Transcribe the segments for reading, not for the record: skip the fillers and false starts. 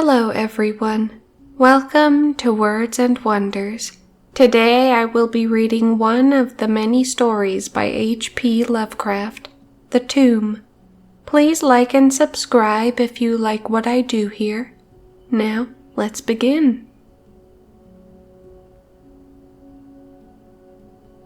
Hello everyone. Welcome to Words and Wonders. Today I will be reading one of the many stories by H.P. Lovecraft, The Tomb. Please like and subscribe if you like what I do here. Now, let's begin.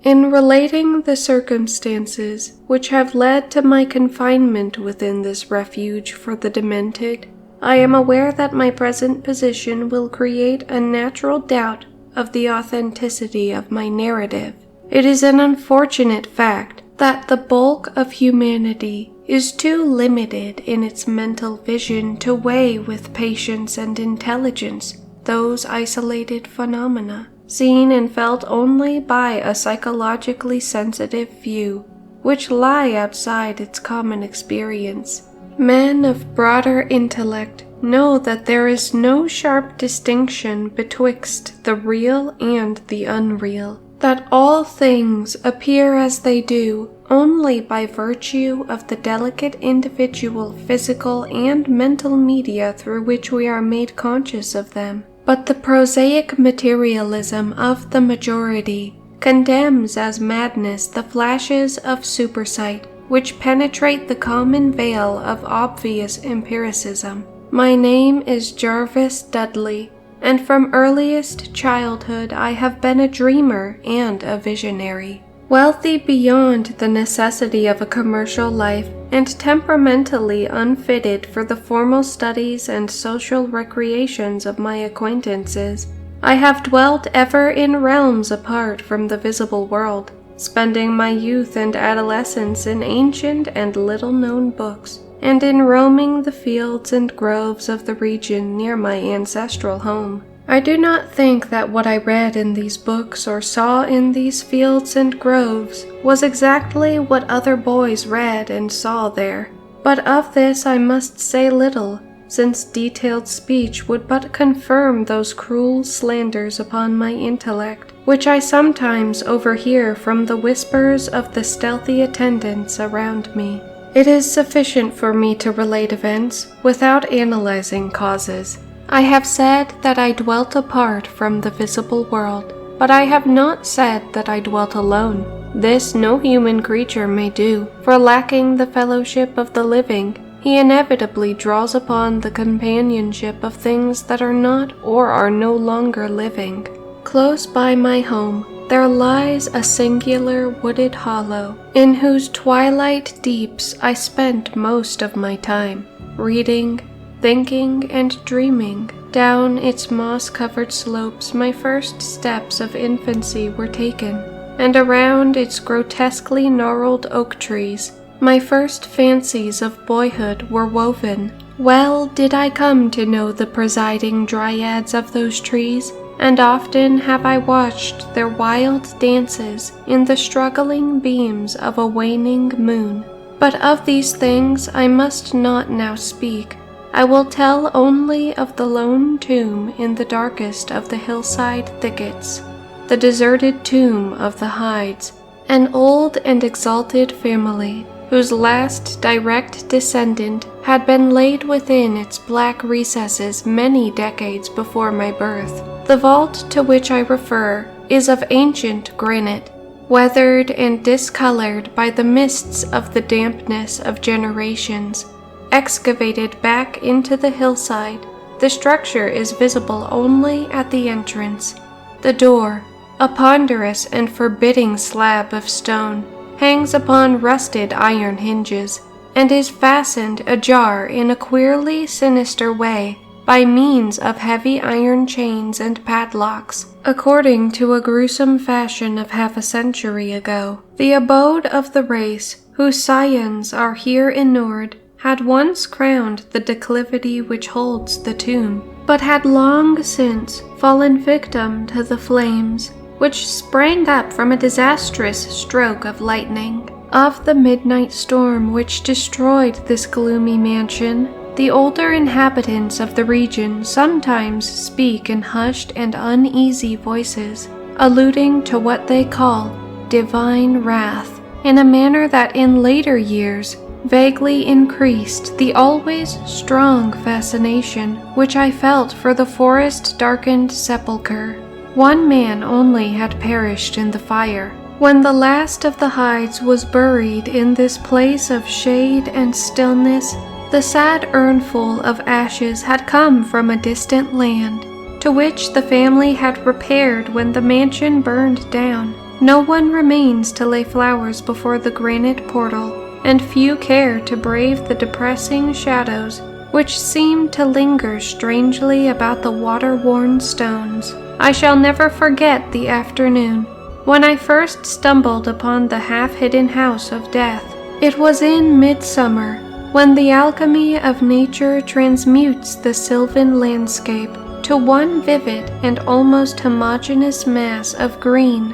In relating the circumstances which have led to my confinement within this refuge for the demented, I am aware that my present position will create a natural doubt of the authenticity of my narrative. It is an unfortunate fact that the bulk of humanity is too limited in its mental vision to weigh with patience and intelligence those isolated phenomena, seen and felt only by a psychologically sensitive few, which lie outside its common experience. Men of broader intellect know that there is no sharp distinction betwixt the real and the unreal, that all things appear as they do only by virtue of the delicate individual physical and mental media through which we are made conscious of them. But the prosaic materialism of the majority condemns as madness the flashes of supersight which penetrate the common veil of obvious empiricism. My name is Jarvis Dudley, and from earliest childhood I have been a dreamer and a visionary. Wealthy beyond the necessity of a commercial life and temperamentally unfitted for the formal studies and social recreations of my acquaintances, I have dwelt ever in realms apart from the visible world, spending my youth and adolescence in ancient and little-known books, and in roaming the fields and groves of the region near my ancestral home. I do not think that what I read in these books or saw in these fields and groves was exactly what other boys read and saw there, but of this I must say little, since detailed speech would but confirm those cruel slanders upon my intellect, which I sometimes overhear from the whispers of the stealthy attendants around me. It is sufficient for me to relate events without analyzing causes. I have said that I dwelt apart from the visible world, but I have not said that I dwelt alone. This no human creature may do, for lacking the fellowship of the living, he inevitably draws upon the companionship of things that are not or are no longer living. Close by my home there lies a singular wooded hollow, in whose twilight deeps I spent most of my time, reading, thinking, and dreaming. Down its moss-covered slopes my first steps of infancy were taken, and around its grotesquely gnarled oak trees my first fancies of boyhood were woven. Well did I come to know the presiding dryads of those trees, and often have I watched their wild dances in the struggling beams of a waning moon. But of these things I must not now speak. I will tell only of the lone tomb in the darkest of the hillside thickets, the deserted tomb of the Hydes, an old and exalted family, whose last direct descendant had been laid within its black recesses many decades before my birth. The vault to which I refer is of ancient granite, weathered and discolored by the mists of the dampness of generations. Excavated back into the hillside, the structure is visible only at the entrance. The door, a ponderous and forbidding slab of stone, hangs upon rusted iron hinges, and is fastened ajar in a queerly sinister way by means of heavy iron chains and padlocks, according to a gruesome fashion of half a century ago. The abode of the race, whose scions are here inured, had once crowned the declivity which holds the tomb, but had long since fallen victim to the flames, which sprang up from a disastrous stroke of lightning. Of the midnight storm which destroyed this gloomy mansion, the older inhabitants of the region sometimes speak in hushed and uneasy voices, alluding to what they call divine wrath, in a manner that in later years vaguely increased the always strong fascination which I felt for the forest-darkened sepulchre. One man only had perished in the fire. When the last of the hides was buried in this place of shade and stillness, the sad urnful of ashes had come from a distant land, to which the family had repaired when the mansion burned down. No one remains to lay flowers before the granite portal, and few care to brave the depressing shadows which seem to linger strangely about the water-worn stones. I shall never forget the afternoon when I first stumbled upon the half-hidden house of death. It was in midsummer, when the alchemy of nature transmutes the sylvan landscape to one vivid and almost homogeneous mass of green,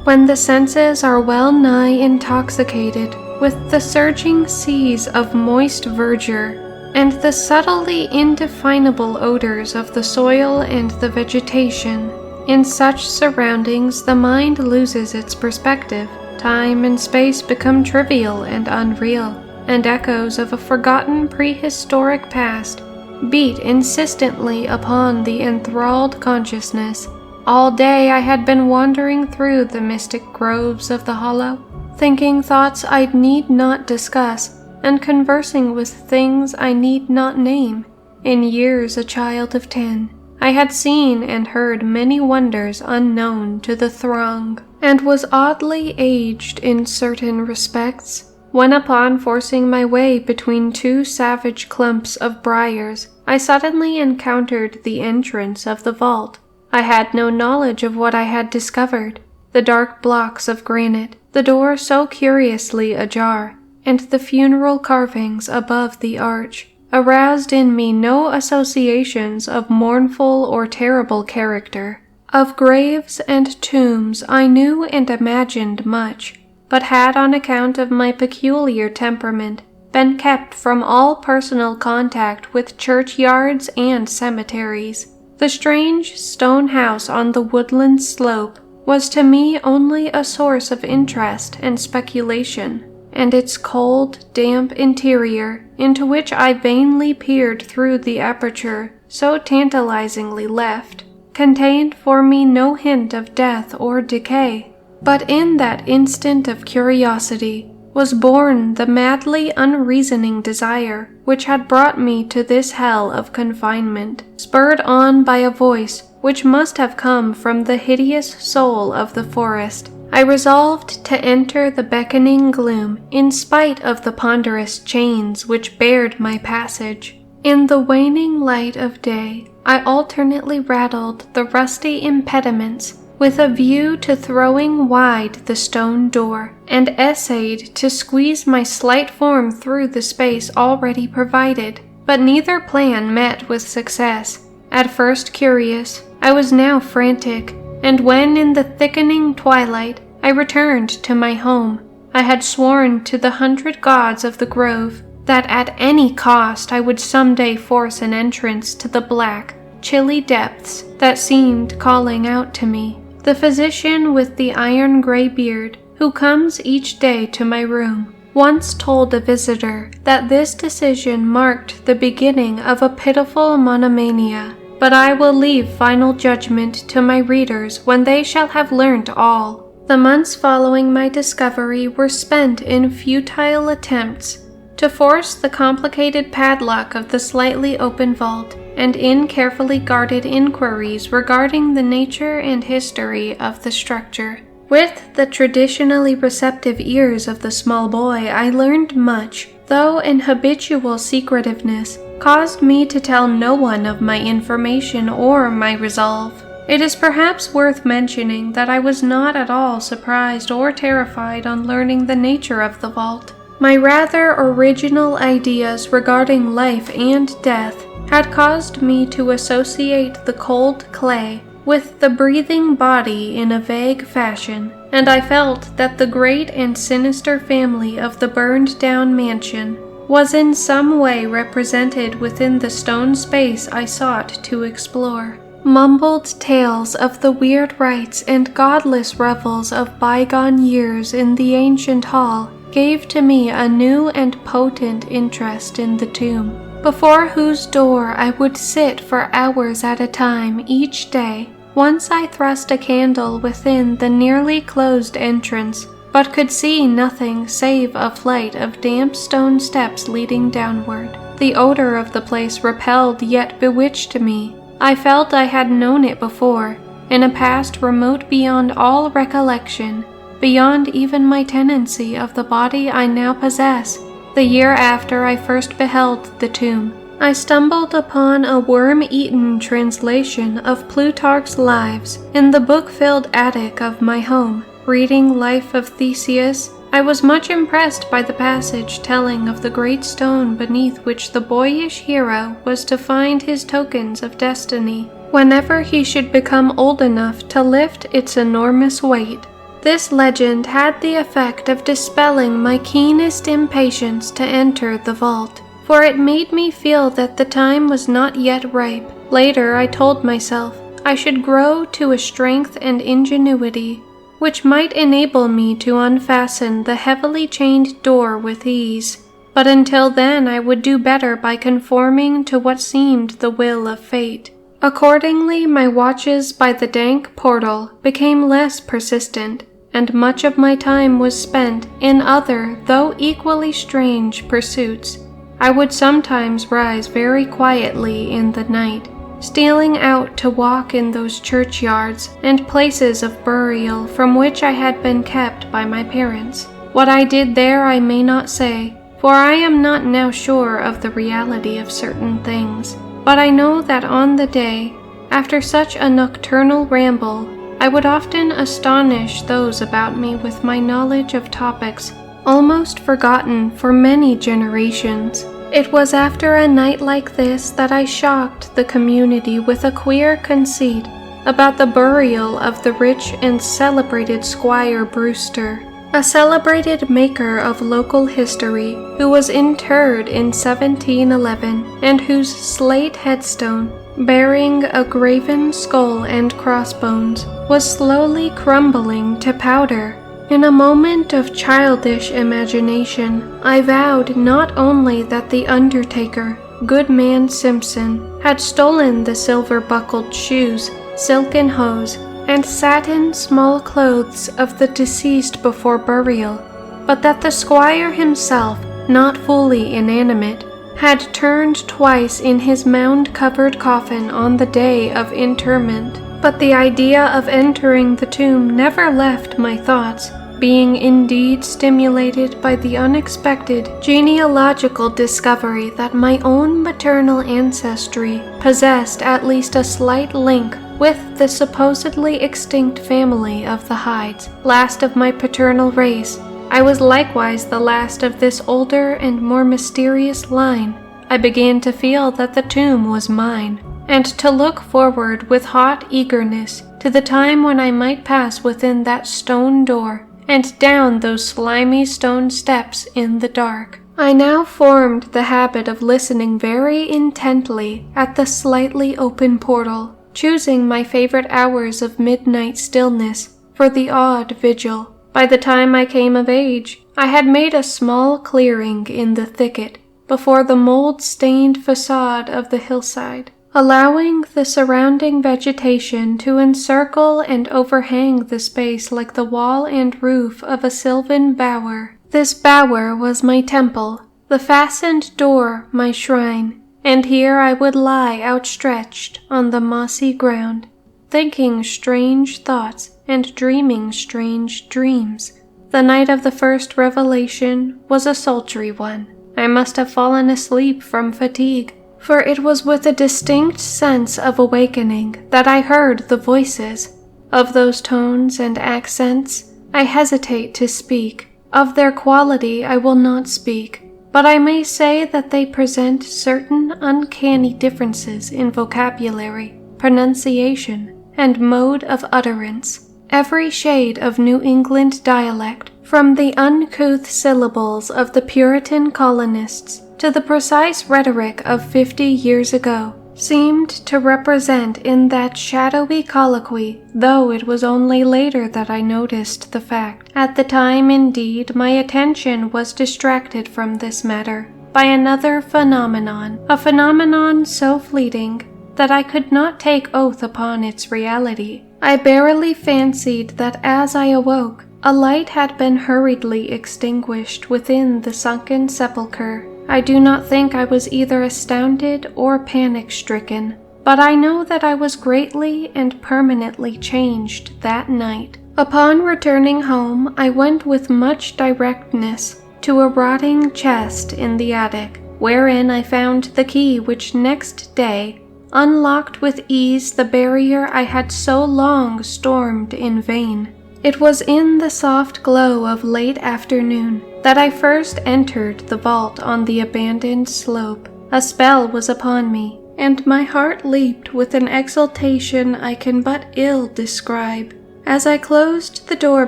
when the senses are well nigh intoxicated with the surging seas of moist verdure and the subtly indefinable odors of the soil and the vegetation. In such surroundings, the mind loses its perspective. Time and space become trivial and unreal, and echoes of a forgotten prehistoric past beat insistently upon the enthralled consciousness. All day I had been wandering through the mystic groves of the hollow, thinking thoughts I need not discuss, and conversing with things I need not name. In years a child of 10, I had seen and heard many wonders unknown to the throng, and was oddly aged in certain respects, when upon forcing my way between two savage clumps of briars, I suddenly encountered the entrance of the vault. I had no knowledge of what I had discovered. The dark blocks of granite, the door so curiously ajar, and the funeral carvings above the arch aroused in me no associations of mournful or terrible character. Of graves and tombs I knew and imagined much, but had on account of my peculiar temperament been kept from all personal contact with churchyards and cemeteries. The strange stone house on the woodland slope was to me only a source of interest and speculation, and its cold, damp interior, into which I vainly peered through the aperture so tantalizingly left, contained for me no hint of death or decay. But in that instant of curiosity was born the madly unreasoning desire which had brought me to this hell of confinement, spurred on by a voice which must have come from the hideous soul of the forest. I resolved to enter the beckoning gloom in spite of the ponderous chains which barred my passage. In the waning light of day, I alternately rattled the rusty impediments with a view to throwing wide the stone door, and essayed to squeeze my slight form through the space already provided, but neither plan met with success. At first curious, I was now frantic, and when in the thickening twilight I returned to my home, I had sworn to the 100 gods of the grove that at any cost I would someday force an entrance to the black, chilly depths that seemed calling out to me. The physician with the iron-gray beard, who comes each day to my room, once told a visitor that this decision marked the beginning of a pitiful monomania, but I will leave final judgment to my readers when they shall have learnt all. The months following my discovery were spent in futile attempts to force the complicated padlock of the slightly open vault, and in carefully guarded inquiries regarding the nature and history of the structure. With the traditionally receptive ears of the small boy, I learned much, though an habitual secretiveness caused me to tell no one of my information or my resolve. It is perhaps worth mentioning that I was not at all surprised or terrified on learning the nature of the vault. My rather original ideas regarding life and death had caused me to associate the cold clay with the breathing body in a vague fashion, and I felt that the great and sinister family of the burned-down mansion was in some way represented within the stone space I sought to explore. Mumbled tales of the weird rites and godless revels of bygone years in the ancient hall gave to me a new and potent interest in the tomb, before whose door I would sit for hours at a time each day. Once I thrust a candle within the nearly closed entrance, but could see nothing save a flight of damp stone steps leading downward. The odor of the place repelled yet bewitched me. I felt I had known it before, in a past remote beyond all recollection, beyond even my tenancy of the body I now possess. The year after I first beheld the tomb, I stumbled upon a worm-eaten translation of Plutarch's Lives in the book-filled attic of my home. Reading Life of Theseus, I was much impressed by the passage telling of the great stone beneath which the boyish hero was to find his tokens of destiny whenever he should become old enough to lift its enormous weight. This legend had the effect of dispelling my keenest impatience to enter the vault, for it made me feel that the time was not yet ripe. Later I told myself I should grow to a strength and ingenuity which might enable me to unfasten the heavily chained door with ease. But until then I would do better by conforming to what seemed the will of fate. Accordingly, my watches by the dank portal became less persistent, and much of my time was spent in other, though equally strange, pursuits. I would sometimes rise very quietly in the night, stealing out to walk in those churchyards and places of burial from which I had been kept by my parents. What I did there I may not say, for I am not now sure of the reality of certain things, but I know that on the day, after such a nocturnal ramble, I would often astonish those about me with my knowledge of topics almost forgotten for many generations. It was after a night like this that I shocked the community with a queer conceit about the burial of the rich and celebrated Squire Brewster, a celebrated maker of local history who was interred in 1711 and whose slate headstone, bearing a graven skull and crossbones, was slowly crumbling to powder. In a moment of childish imagination, I vowed not only that the undertaker, Goodman Simpson, had stolen the silver-buckled shoes, silken hose, and satin small clothes of the deceased before burial, but that the squire himself, not fully inanimate, had turned twice in his mound-covered coffin on the day of interment. But the idea of entering the tomb never left my thoughts, being indeed stimulated by the unexpected genealogical discovery that my own maternal ancestry possessed at least a slight link with the supposedly extinct family of the Hydes, last of my paternal race. I was likewise the last of this older and more mysterious line. I began to feel that the tomb was mine, and to look forward with hot eagerness to the time when I might pass within that stone door and down those slimy stone steps in the dark. I now formed the habit of listening very intently at the slightly open portal, choosing my favorite hours of midnight stillness for the odd vigil. By the time I came of age, I had made a small clearing in the thicket before the mold-stained facade of the hillside, allowing the surrounding vegetation to encircle and overhang the space like the wall and roof of a sylvan bower. This bower was my temple, the fastened door my shrine, and here I would lie outstretched on the mossy ground, thinking strange thoughts and dreaming strange dreams. The night of the first revelation was a sultry one. I must have fallen asleep from fatigue, for it was with a distinct sense of awakening that I heard the voices. Of those tones and accents I hesitate to speak. Of their quality I will not speak, but I may say that they present certain uncanny differences in vocabulary, pronunciation, and mode of utterance. Every shade of New England dialect, from the uncouth syllables of the Puritan colonists to the precise rhetoric of 50 years ago, seemed to represent in that shadowy colloquy, though it was only later that I noticed the fact. At the time, indeed, my attention was distracted from this matter by another phenomenon, a phenomenon so fleeting that I could not take oath upon its reality. I barely fancied that as I awoke, a light had been hurriedly extinguished within the sunken sepulchre. I do not think I was either astounded or panic-stricken, but I know that I was greatly and permanently changed that night. Upon returning home, I went with much directness to a rotting chest in the attic, wherein I found the key which next day unlocked with ease the barrier I had so long stormed in vain. It was in the soft glow of late afternoon that I first entered the vault on the abandoned slope. A spell was upon me, and my heart leaped with an exultation I can but ill describe. As I closed the door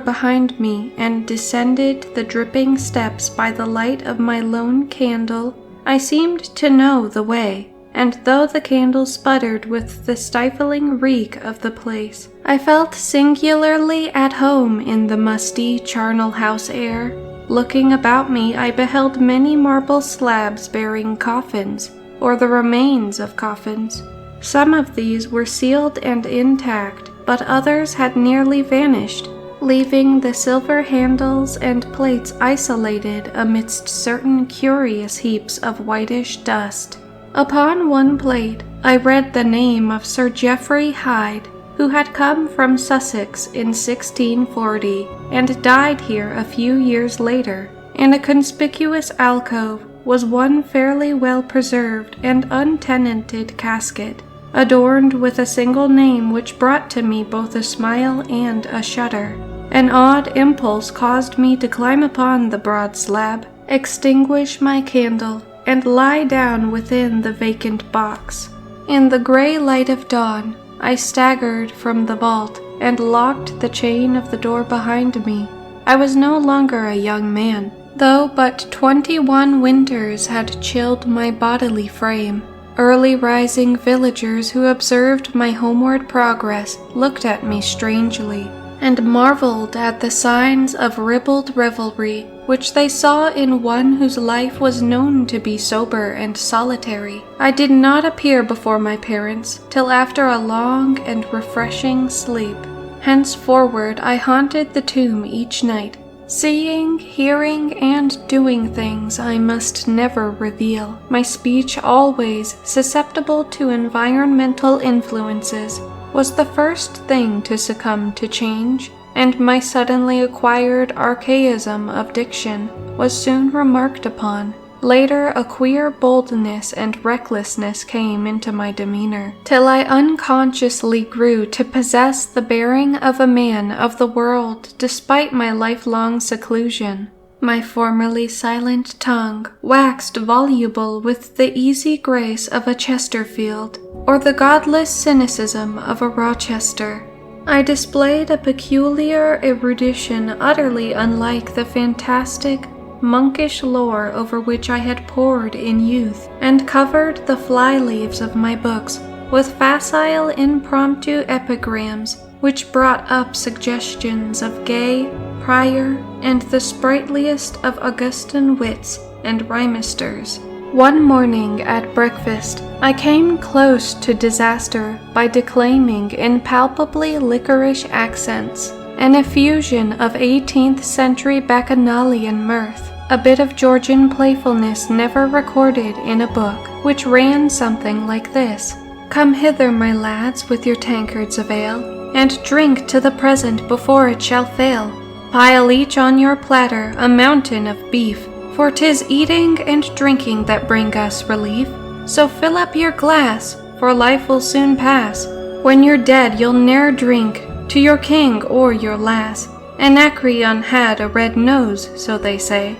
behind me and descended the dripping steps by the light of my lone candle, I seemed to know the way, and though the candle sputtered with the stifling reek of the place, I felt singularly at home in the musty charnel house air. Looking about me, I beheld many marble slabs bearing coffins, or the remains of coffins. Some of these were sealed and intact, but others had nearly vanished, leaving the silver handles and plates isolated amidst certain curious heaps of whitish dust. Upon one plate, I read the name of Sir Geoffrey Hyde, who had come from Sussex in 1640 and died here a few years later. In a conspicuous alcove was one fairly well preserved and untenanted casket, adorned with a single name which brought to me both a smile and a shudder. An odd impulse caused me to climb upon the broad slab, extinguish my candle, and lie down within the vacant box. In the gray light of dawn, I staggered from the vault and locked the chain of the door behind me. I was no longer a young man, though but 21 winters had chilled my bodily frame. Early rising villagers who observed my homeward progress looked at me strangely, and marveled at the signs of ribald revelry which they saw in one whose life was known to be sober and solitary. I did not appear before my parents till after a long and refreshing sleep. Henceforward I haunted the tomb each night, seeing, hearing, and doing things I must never reveal, my speech always susceptible to environmental influences, was the first thing to succumb to change, and my suddenly acquired archaism of diction was soon remarked upon. Later, a queer boldness and recklessness came into my demeanor, till I unconsciously grew to possess the bearing of a man of the world despite my lifelong seclusion. My formerly silent tongue waxed voluble with the easy grace of a Chesterfield, or the godless cynicism of a Rochester. I displayed a peculiar erudition utterly unlike the fantastic, monkish lore over which I had pored in youth, and covered the fly-leaves of my books with facile impromptu epigrams which brought up suggestions of Gay, Prior, and the sprightliest of Augustan wits and rhymesters. One morning at breakfast, I came close to disaster by declaiming in palpably licorice accents, an effusion of 18th century bacchanalian mirth, a bit of Georgian playfulness never recorded in a book, which ran something like this: "Come hither, my lads, with your tankards of ale, and drink to the present before it shall fail. Pile each on your platter a mountain of beef, for 'tis eating and drinking that bring us relief. So fill up your glass, for life will soon pass. When you're dead you'll ne'er drink to your king or your lass. Anacreon had a red nose, so they say.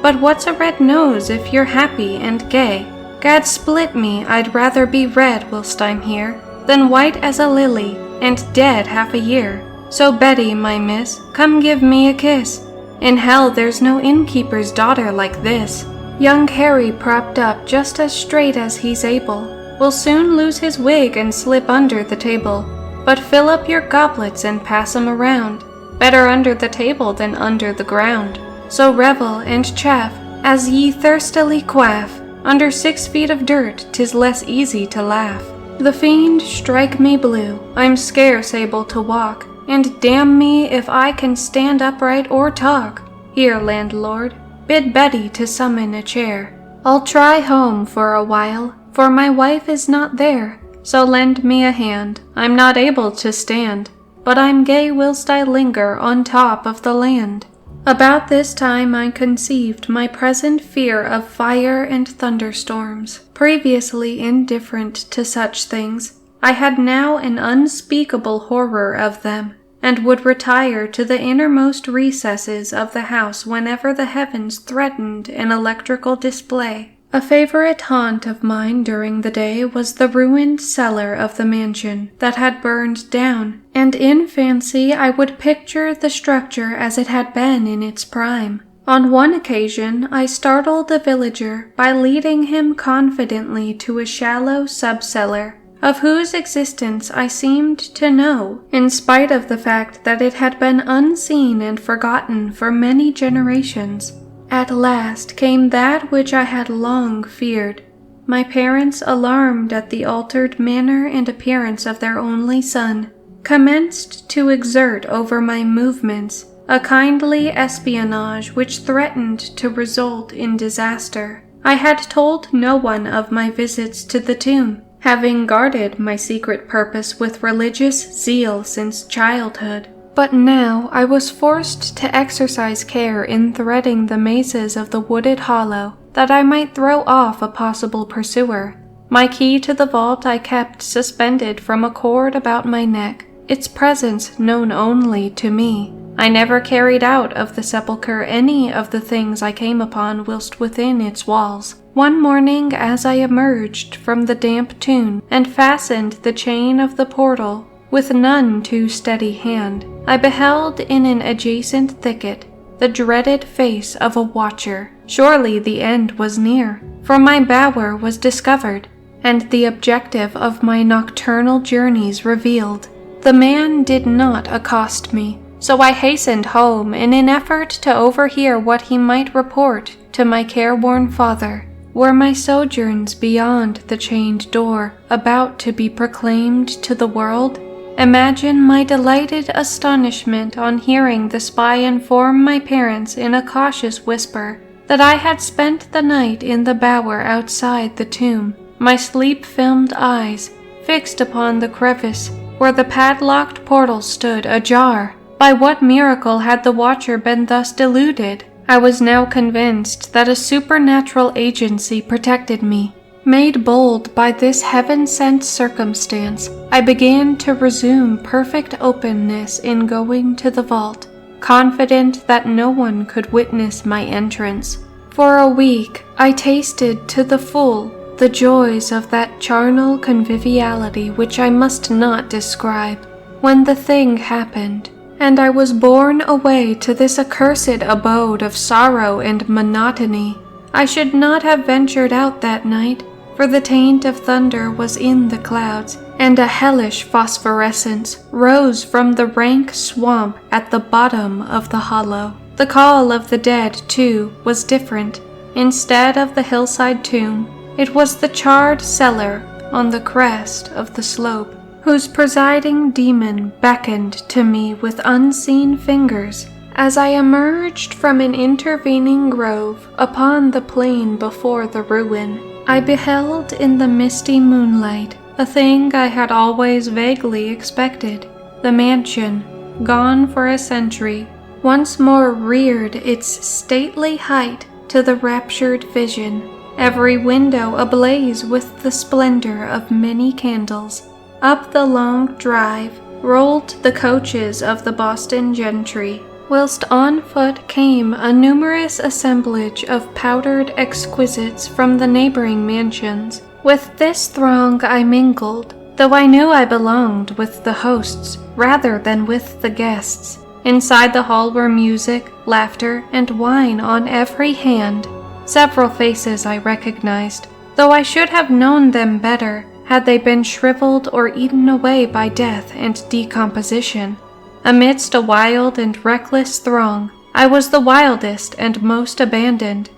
But what's a red nose if you're happy and gay? Gad split me, I'd rather be red whilst I'm here, than white as a lily, and dead half a year. So Betty, my miss, come give me a kiss. In hell there's no innkeeper's daughter like this." Young Harry propped up just as straight as he's able, will soon lose his wig and slip under the table. But fill up your goblets and pass 'em around. Better under the table than under the ground. So revel and chaff as ye thirstily quaff. Under 6 feet of dirt 'tis less easy to laugh. The fiend strike me blue, I'm scarce able to walk, and damn me if I can stand upright or talk. Here, landlord, bid Betty to summon a chair. I'll try home for a while, for my wife is not there. So lend me a hand, I'm not able to stand, but I'm gay whilst I linger on top of the land. About this time I conceived my present fear of fire and thunderstorms. Previously indifferent to such things, I had now an unspeakable horror of them, and would retire to the innermost recesses of the house whenever the heavens threatened an electrical display. A favorite haunt of mine during the day was the ruined cellar of the mansion that had burned down, and in fancy I would picture the structure as it had been in its prime. On one occasion I startled a villager by leading him confidently to a shallow sub-cellar, of whose existence I seemed to know, in spite of the fact that it had been unseen and forgotten for many generations. At last came that which I had long feared. My parents, alarmed at the altered manner and appearance of their only son, commenced to exert over my movements a kindly espionage which threatened to result in disaster. I had told no one of my visits to the tomb, having guarded my secret purpose with religious zeal since childhood. But now I was forced to exercise care in threading the mazes of the wooded hollow, that I might throw off a possible pursuer. My key to the vault I kept suspended from a cord about my neck, its presence known only to me. I never carried out of the sepulchre any of the things I came upon whilst within its walls. One morning, as I emerged from the damp tomb and fastened the chain of the portal with none too steady hand, I beheld in an adjacent thicket the dreaded face of a watcher. Surely the end was near, for my bower was discovered, and the objective of my nocturnal journeys revealed. The man did not accost me, so I hastened home in an effort to overhear what he might report to my careworn father. Were my sojourns beyond the chained door about to be proclaimed to the world? Imagine my delighted astonishment on hearing the spy inform my parents in a cautious whisper that I had spent the night in the bower outside the tomb, my sleep-filmed eyes fixed upon the crevice where the padlocked portal stood ajar. By what miracle had the watcher been thus deluded? I was now convinced that a supernatural agency protected me. Made bold by this heaven-sent circumstance, I began to resume perfect openness in going to the vault, confident that no one could witness my entrance. For a week I tasted to the full the joys of that charnel conviviality which I must not describe, when the thing happened, and I was borne away to this accursed abode of sorrow and monotony. I should not have ventured out that night, for the taint of thunder was in the clouds, and a hellish phosphorescence rose from the rank swamp at the bottom of the hollow. The call of the dead, too, was different. Instead of the hillside tomb, it was the charred cellar on the crest of the slope, whose presiding demon beckoned to me with unseen fingers as I emerged from an intervening grove upon the plain before the ruin. I beheld in the misty moonlight a thing I had always vaguely expected. The mansion, gone for a century, once more reared its stately height to the raptured vision, every window ablaze with the splendor of many candles. Up the long drive rolled the coaches of the Boston gentry, whilst on foot came a numerous assemblage of powdered exquisites from the neighboring mansions. With this throng I mingled, though I knew I belonged with the hosts rather than with the guests. Inside the hall were music, laughter, and wine on every hand. Several faces I recognized, though I should have known them better had they been shriveled or eaten away by death and decomposition. Amidst a wild and reckless throng, I was the wildest and most abandoned.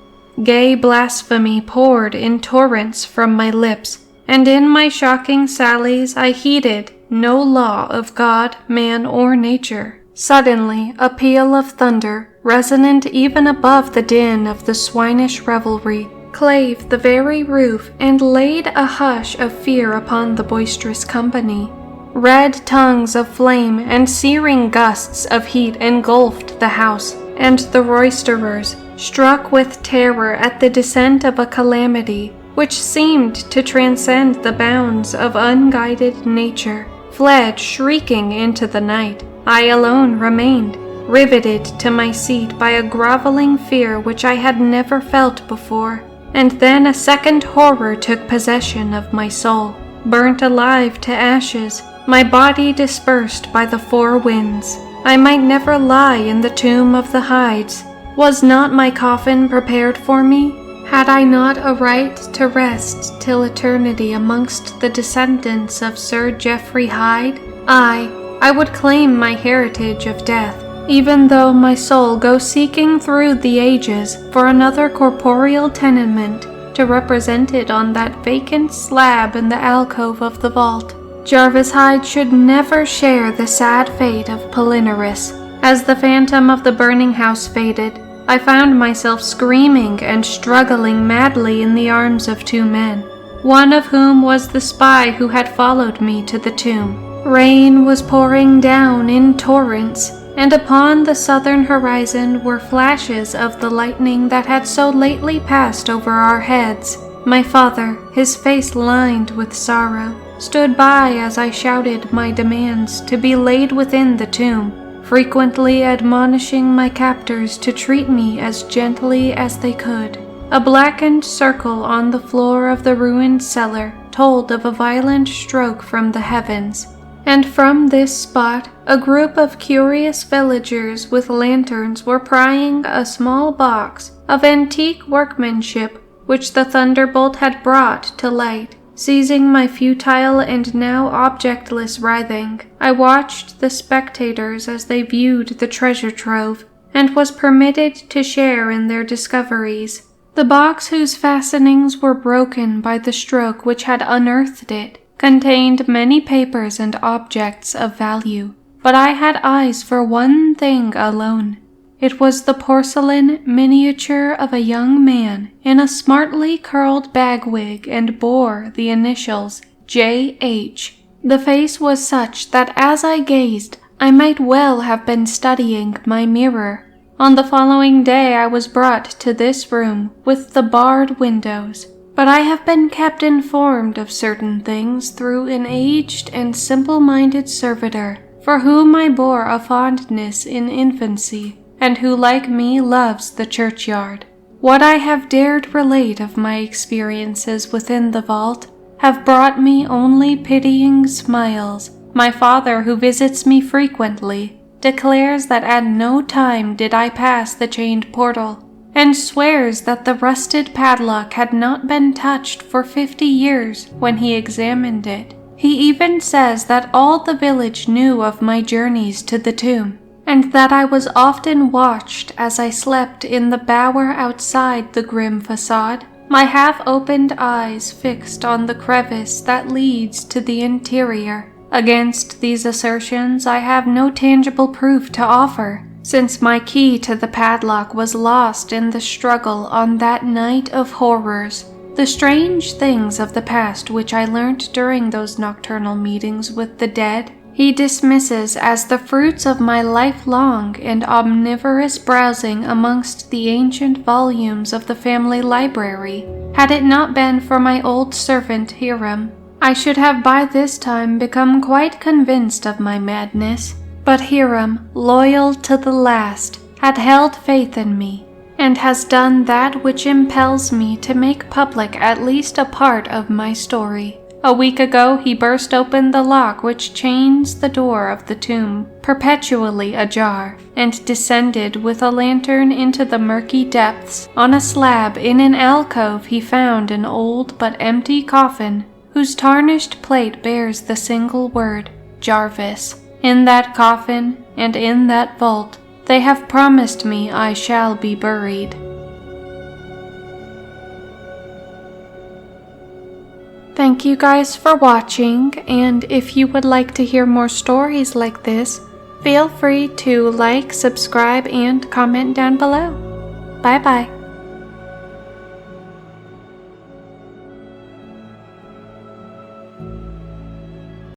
Gay blasphemy poured in torrents from my lips, and in my shocking sallies I heeded no law of God, man, or nature. Suddenly, a peal of thunder, resonant even above the din of the swinish revelry, clave the very roof and laid a hush of fear upon the boisterous company. Red tongues of flame and searing gusts of heat engulfed the house, and the roisterers, struck with terror at the descent of a calamity which seemed to transcend the bounds of unguided nature, fled shrieking into the night. I alone remained, riveted to my seat by a groveling fear which I had never felt before. And then a second horror took possession of my soul. Burnt alive to ashes, my body dispersed by the four winds, I might never lie in the tomb of the hides. Was not my coffin prepared for me? Had I not a right to rest till eternity amongst the descendants of Sir Geoffrey Hyde? I would claim my heritage of death, even though my soul go seeking through the ages for another corporeal tenement to represent it on that vacant slab in the alcove of the vault. Jarvis Hyde should never share the sad fate of Palinurus. As the phantom of the burning house faded, I found myself screaming and struggling madly in the arms of two men, one of whom was the spy who had followed me to the tomb. Rain was pouring down in torrents, and upon the southern horizon were flashes of the lightning that had so lately passed over our heads. My father, his face lined with sorrow, stood by as I shouted my demands to be laid within the tomb, frequently admonishing my captors to treat me as gently as they could. A blackened circle on the floor of the ruined cellar told of a violent stroke from the heavens, and from this spot a group of curious villagers with lanterns were prying a small box of antique workmanship which the thunderbolt had brought to light. Seizing my futile and now objectless writhing, I watched the spectators as they viewed the treasure trove, and was permitted to share in their discoveries. The box, whose fastenings were broken by the stroke which had unearthed it, contained many papers and objects of value, but I had eyes for one thing alone. It was the porcelain miniature of a young man in a smartly curled bagwig and bore the initials J.H. The face was such that as I gazed, I might well have been studying my mirror. On the following day I was brought to this room with the barred windows, but I have been kept informed of certain things through an aged and simple-minded servitor, for whom I bore a fondness in infancy, and who like me loves the churchyard. What I have dared relate of my experiences within the vault have brought me only pitying smiles. My father, who visits me frequently, declares that at no time did I pass the chained portal, and swears that the rusted padlock had not been touched for 50 years when he examined it. He even says that all the village knew of my journeys to the tomb, and that I was often watched as I slept in the bower outside the grim facade, my half-opened eyes fixed on the crevice that leads to the interior. Against these assertions I have no tangible proof to offer, since my key to the padlock was lost in the struggle on that night of horrors. The strange things of the past which I learnt during those nocturnal meetings with the dead he dismisses as the fruits of my lifelong and omnivorous browsing amongst the ancient volumes of the family library. Had it not been for my old servant Hiram, I should have by this time become quite convinced of my madness. But Hiram, loyal to the last, had held faith in me, and has done that which impels me to make public at least a part of my story. A week ago he burst open the lock which chains the door of the tomb, perpetually ajar, and descended with a lantern into the murky depths. On a slab in an alcove he found an old but empty coffin, whose tarnished plate bears the single word, Jarvis. In that coffin, and in that vault, they have promised me I shall be buried. Thank you guys for watching, and if you would like to hear more stories like this, feel free to like, subscribe, and comment down below. Bye bye.